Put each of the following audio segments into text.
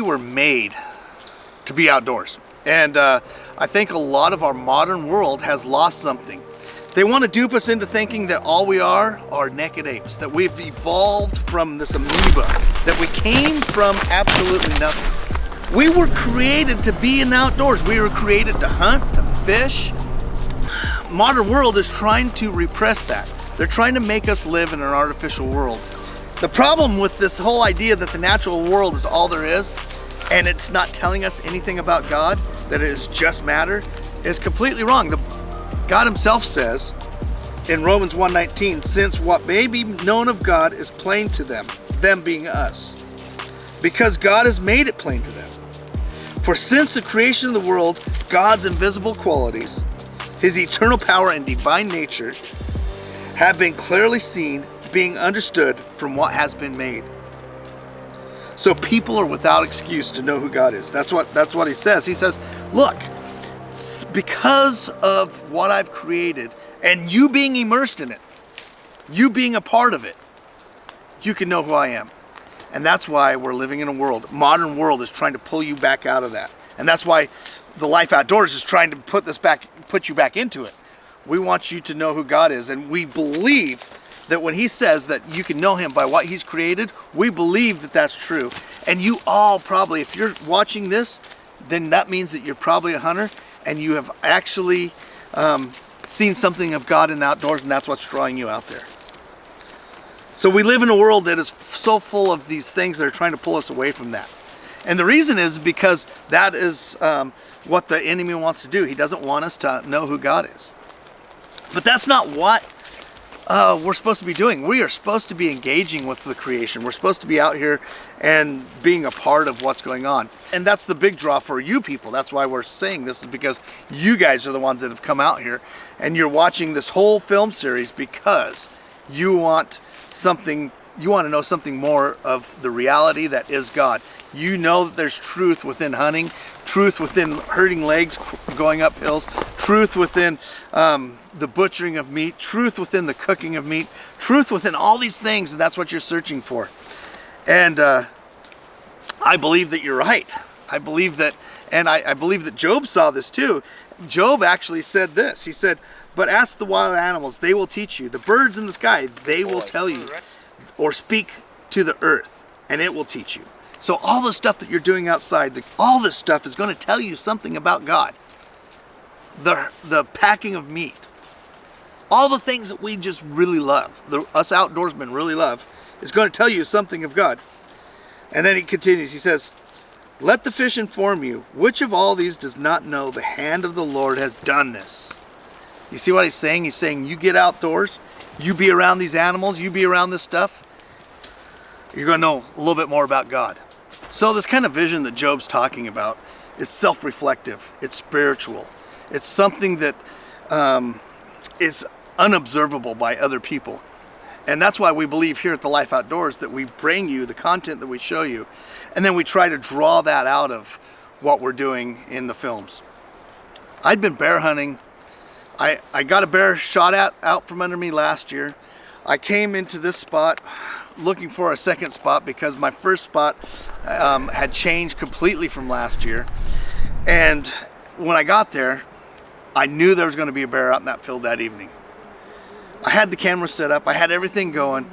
were made to be outdoors. And I think a lot of our modern world has lost something. They want to dupe us into thinking that all we are naked apes, that we've evolved from this amoeba, that we came from absolutely nothing. We were created to be in the outdoors. We were created to hunt, to fish. Modern world is trying to repress that. They're trying to make us live in an artificial world. The problem with this whole idea that the natural world is all there is, and it's not telling us anything about God, that it is just matter, is completely wrong. God himself says in Romans 1:19, since what may be known of God is plain to them being us, because God has made it plain to them. For since the creation of the world, God's invisible qualities, his eternal power and divine nature, have been clearly seen, being understood from what has been made. So people are without excuse to know who God is. That's what he says. He says, look, because of what I've created and you being immersed in it, you being a part of it, you can know who I am. And that's why we're living in a world, modern world is trying to pull you back out of that. And that's why the Life Outdoors is trying to put you back into it. We want you to know who God is, and we believe that when he says that you can know him by what he's created, we believe that that's true. And you all probably, if you're watching this, then that means that you're probably a hunter and you have actually seen something of God in the outdoors, and that's what's drawing you out there. So we live in a world that is so full of these things that are trying to pull us away from that. And the reason is because that is what the enemy wants to do. He doesn't want us to know who God is. But that's not what we're supposed to be doing. We are supposed to be engaging with the creation. We're supposed to be out here and being a part of what's going on. And that's the big draw for you people. That's why we're saying this, is because you guys are the ones that have come out here and you're watching this whole film series because you want something, you want to know something more of the reality that is God. You know that there's truth within hunting, truth within hurting legs, going up hills, truth within the butchering of meat, truth within the cooking of meat, truth within all these things, and that's what you're searching for. And I believe that you're right. I believe that, and I believe that Job saw this too. Job actually said this. He said, but ask the wild animals, they will teach you. The birds in the sky, they will tell you. Or speak to the earth, and it will teach you. So all the stuff that you're doing outside, all this stuff is going to tell you something about God. The packing of meat, all the things that we just really love, us outdoorsmen really love, is going to tell you something of God. And then he continues, he says, let the fish inform you, which of all these does not know the hand of the Lord has done this? You see what he's saying? He's saying you get outdoors, you be around these animals, you be around this stuff, you're going to know a little bit more about God. So this kind of vision that Job's talking about is self-reflective, it's spiritual, it's something that is unobservable by other people. And that's why we believe here at the Life Outdoors that we bring you the content that we show you, and then we try to draw that out of what we're doing in the films. I'd been bear hunting. I got a bear shot out from under me last year. I came into this spot looking for a second spot because my first spot had changed completely from last year. And when I got there, I knew there was going to be a bear out in that field that evening. I had the camera set up, I had everything going,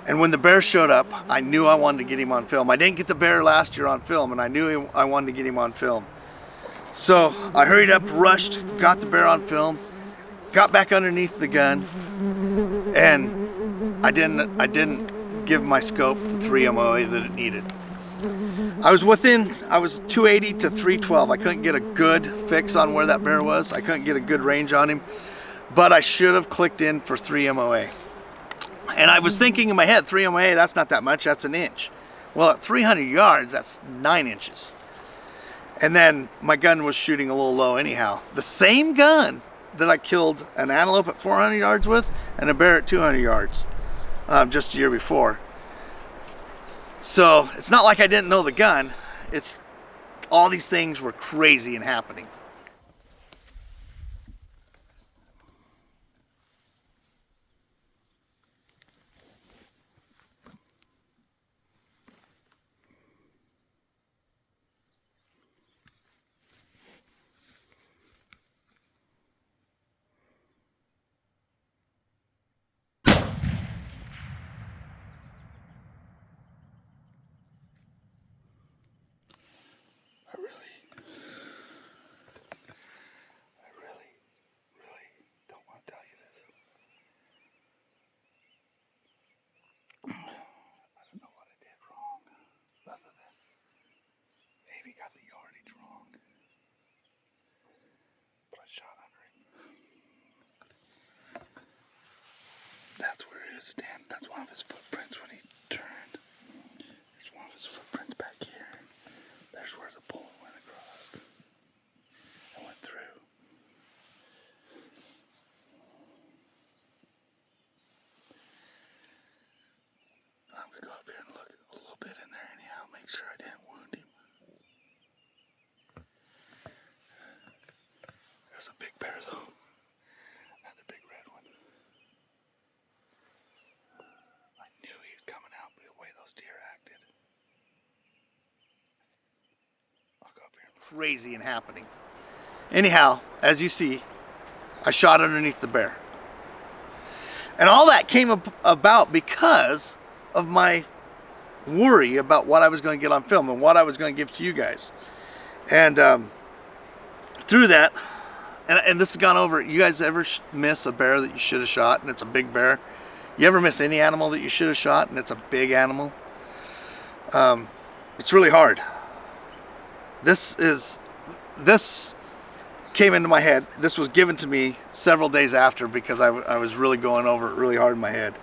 and when the bear showed up, I knew I wanted to get him on film. I didn't get the bear last year on film, and I knew I wanted to get him on film. So I hurried up, rushed, got the bear on film, got back underneath the gun, and I didn't give my scope the 3 MOA that it needed. I was 280 to 312. I couldn't get a good fix on where that bear was. I couldn't get a good range on him, but I should have clicked in for 3 MOA. And I was thinking in my head, 3 MOA, that's not that much, that's an inch. Well, at 300 yards, that's 9 inches. And then my gun was shooting a little low anyhow. The same gun that I killed an antelope at 400 yards with and a bear at 200 yards just a year before. So it's not like I didn't know the gun. It's all these things were crazy and happening. I really don't want to tell you this. I don't know what I did wrong, other than maybe got the yardage wrong. But I shot under him. That's where he was standing. That's one of his footprints when he turned. There's one of his footprints back here. There's where the bullet went across and went through. I'm going to go up here and look a little bit in there anyhow, make sure I didn't wound him. There's a big bear though. Another big red one. I knew he was coming out by the way those deer acted. I'll go up here. Crazy and happening. Anyhow, as you see, I shot underneath the bear. And all that came about because of my worry about what I was going to get on film and what I was going to give to you guys. And through that, and this has gone over, you guys ever miss a bear that you should have shot and it's a big bear? You ever miss any animal that you should have shot and it's a big animal? It's really hard. This came into my head. This was given to me several days after because I was really going over it really hard in my head.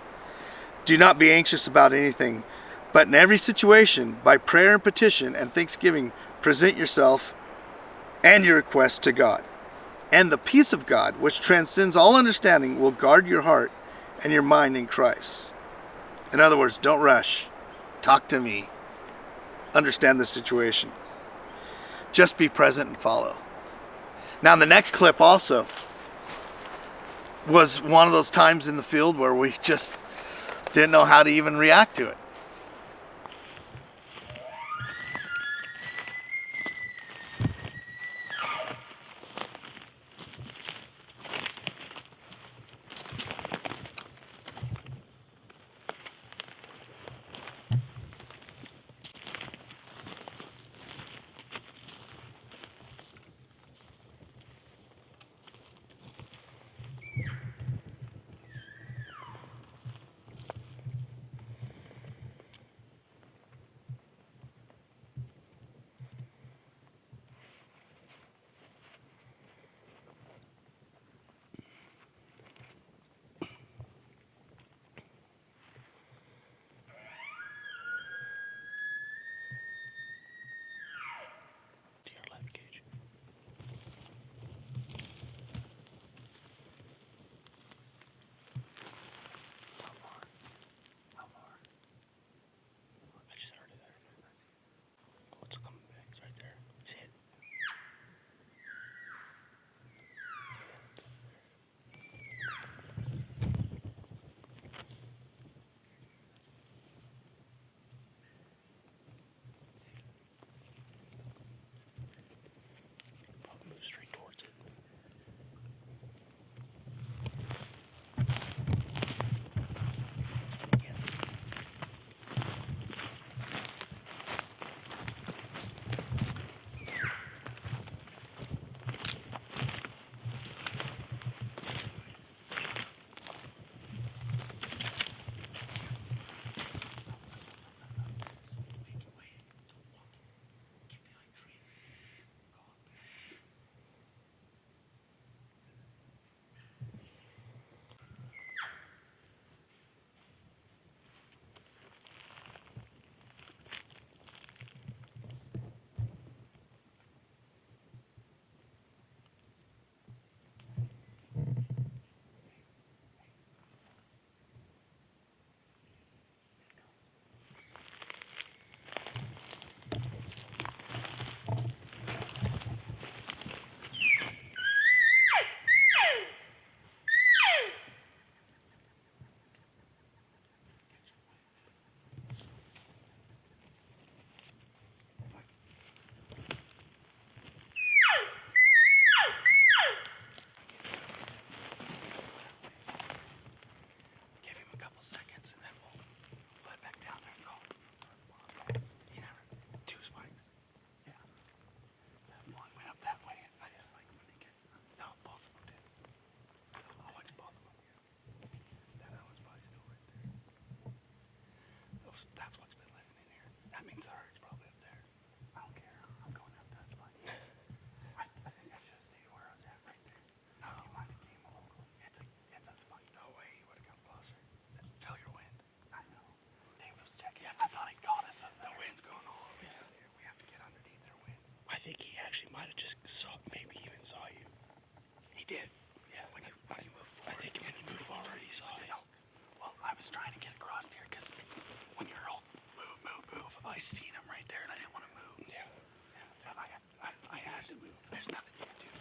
Do not be anxious about anything, but in every situation, by prayer and petition and thanksgiving, present yourself and your request to God. And the peace of God, which transcends all understanding, will guard your heart and your mind in Christ. In other words, don't rush. Talk to me. Understand the situation. Just be present and follow. Now, the next clip also was one of those times in the field where we just didn't know how to even react to it. might have just maybe even saw you. He did. Yeah. When you moved forward. I think when you moved forward, he saw you. Well, I was trying to get across here because when you're all move, I seen him right there and I didn't want to move. Yeah. I had to move. There's nothing you can do.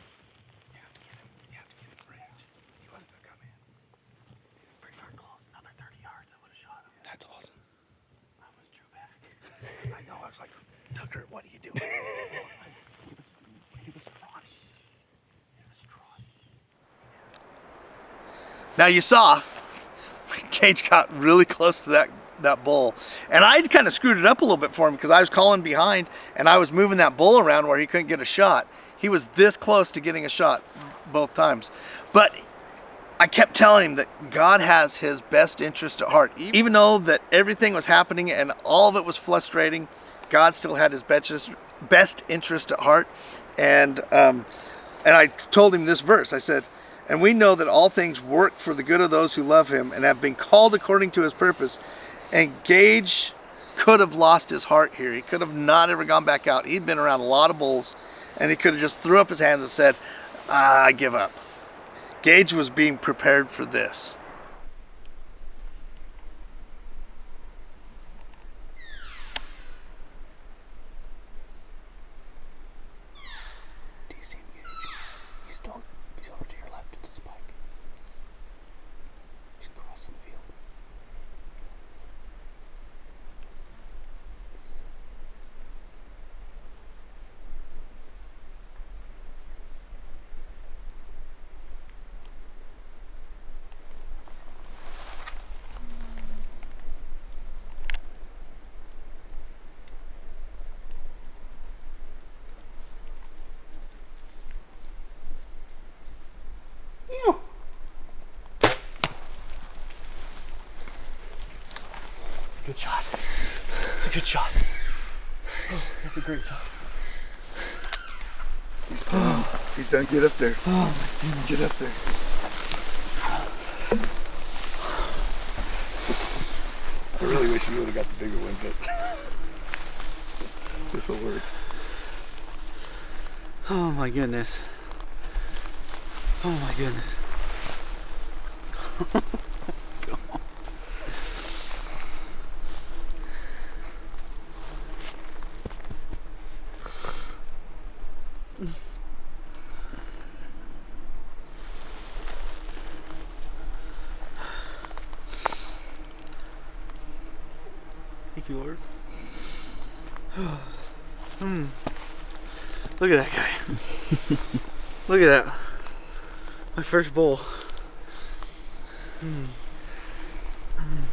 You have to get him. You have to get him right. He wasn't gonna come in. Pretty darn close. Another 30 yards. I would have shot him. That's awesome. I was drew back. I know. I was like, Tucker, what are you doing? He was crushed. He was crushed. Now you saw, Gage got really close to that bull. And I kind of screwed it up a little bit for him because I was calling behind and I was moving that bull around where he couldn't get a shot. He was this close to getting a shot both times. But I kept telling him that God has his best interest at heart. Even though that everything was happening and all of it was frustrating, God still had his best interest at heart. And I told him this verse. I said, and we know that all things work for the good of those who love him and have been called according to his purpose. And Gage could have lost his heart here. He could have not ever gone back out. He'd been around a lot of bulls and he could have just threw up his hands and said, I give up. Gage was being prepared for this. Do you see him, Gage? He's over to your left. It's a spike. He's crossing the field. Good shot. It's a good shot. Oh, that's a great shot. He's done. He's done. Get up there. Oh my goodness. Get up there. I really wish you would have got the bigger one, but this will work. Oh my goodness. Oh my goodness. Thank you, Lord. Look at that guy. Look at that. My first bull.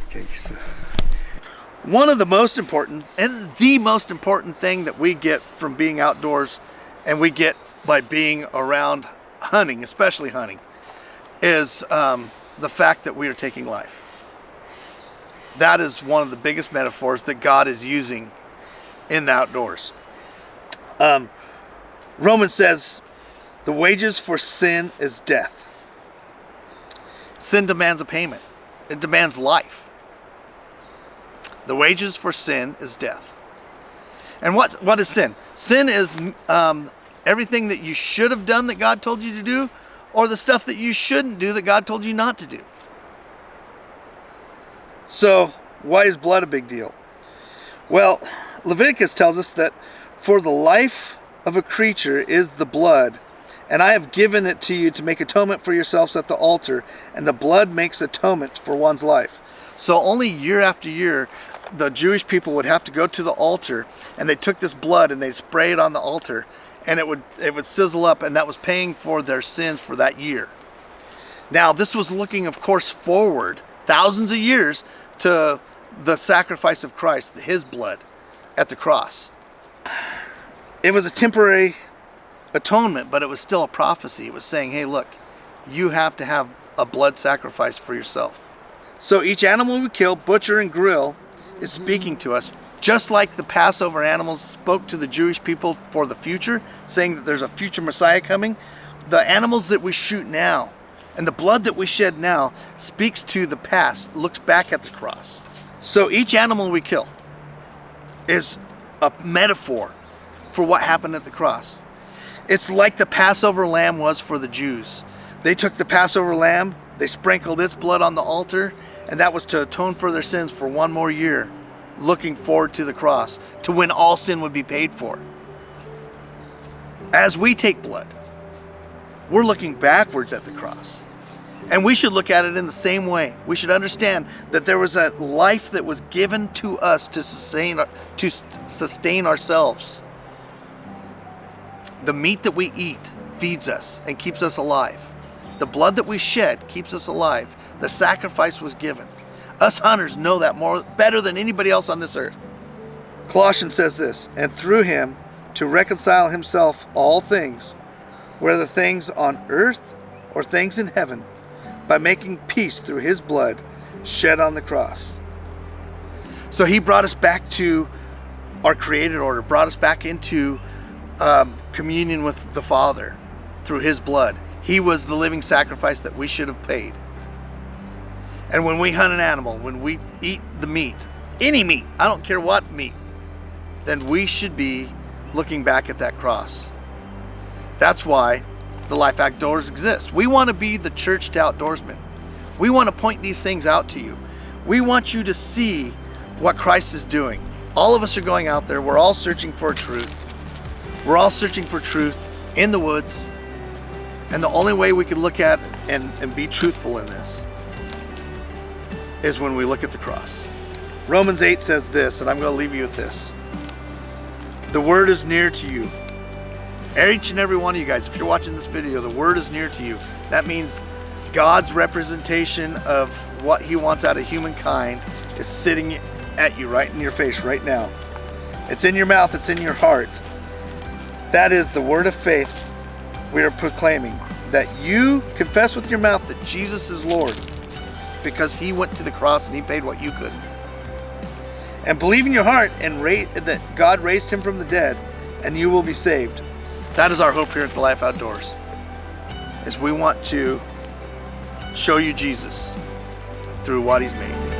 Okay, so One of the most important and the most important thing that we get from being outdoors and we get by being around hunting, especially hunting, is the fact that we are taking life. That is one of the biggest metaphors that God is using in the outdoors. Romans says, the wages for sin is death. Sin demands a payment. It demands life. The wages for sin is death. And what is sin? Sin is everything that you should have done that God told you to do, or the stuff that you shouldn't do that God told you not to do. So, why is blood a big deal? Well, Leviticus tells us that for the life of a creature is the blood, and I have given it to you to make atonement for yourselves at the altar, and the blood makes atonement for one's life. So only year after year, the Jewish people would have to go to the altar, and they took this blood and they'd spray it on the altar, and it would sizzle up, and that was paying for their sins for that year. Now, this was looking, of course, forward thousands of years to the sacrifice of Christ, his blood at the cross. It was a temporary atonement, but it was still a prophecy. It was saying, hey, look, you have to have a blood sacrifice for yourself. So each animal we kill, butcher, and grill is speaking to us, just like the Passover animals spoke to the Jewish people for the future, saying that there's a future Messiah coming. The animals that we shoot now and the blood that we shed now speaks to the past, looks back at the cross. So each animal we kill is a metaphor for what happened at the cross. It's like the Passover lamb was for the Jews. They took the Passover lamb, they sprinkled its blood on the altar, and that was to atone for their sins for one more year, looking forward to the cross, to when all sin would be paid for. As we take blood, we're looking backwards at the cross. And we should look at it in the same way. We should understand that there was a life that was given to us to sustain ourselves. The meat that we eat feeds us and keeps us alive. The blood that we shed keeps us alive. The sacrifice was given. Us hunters know that better than anybody else on this earth. Colossians says this, and through him to reconcile himself all things, whether things on earth or things in heaven, by making peace through his blood shed on the cross. So he brought us back to our created order, brought us back into communion with the Father through his blood. He was the living sacrifice that we should have paid. And when we hunt an animal, when we eat the meat, any meat, I don't care what meat, then we should be looking back at that cross. That's why the Life Outdoors exists. We want to be the church to outdoorsmen. We want to point these things out to you. We want you to see what Christ is doing. All of us are going out there. We're all searching for truth. We're all searching for truth in the woods. And the only way we can look at and be truthful in this is when we look at the cross. Romans 8 says this, and I'm going to leave you with this. The word is near to you. Each and every one of you guys, if you're watching this video, the word is near to you. That means God's representation of what he wants out of humankind is sitting at you right in your face right now. It's in your mouth, it's in your heart. That is the word of faith we are proclaiming, that you confess with your mouth that Jesus is Lord because he went to the cross and he paid what you couldn't. And believe in your heart that God raised him from the dead and you will be saved. That is our hope here at the Life Outdoors, is we want to show you Jesus through what he's made.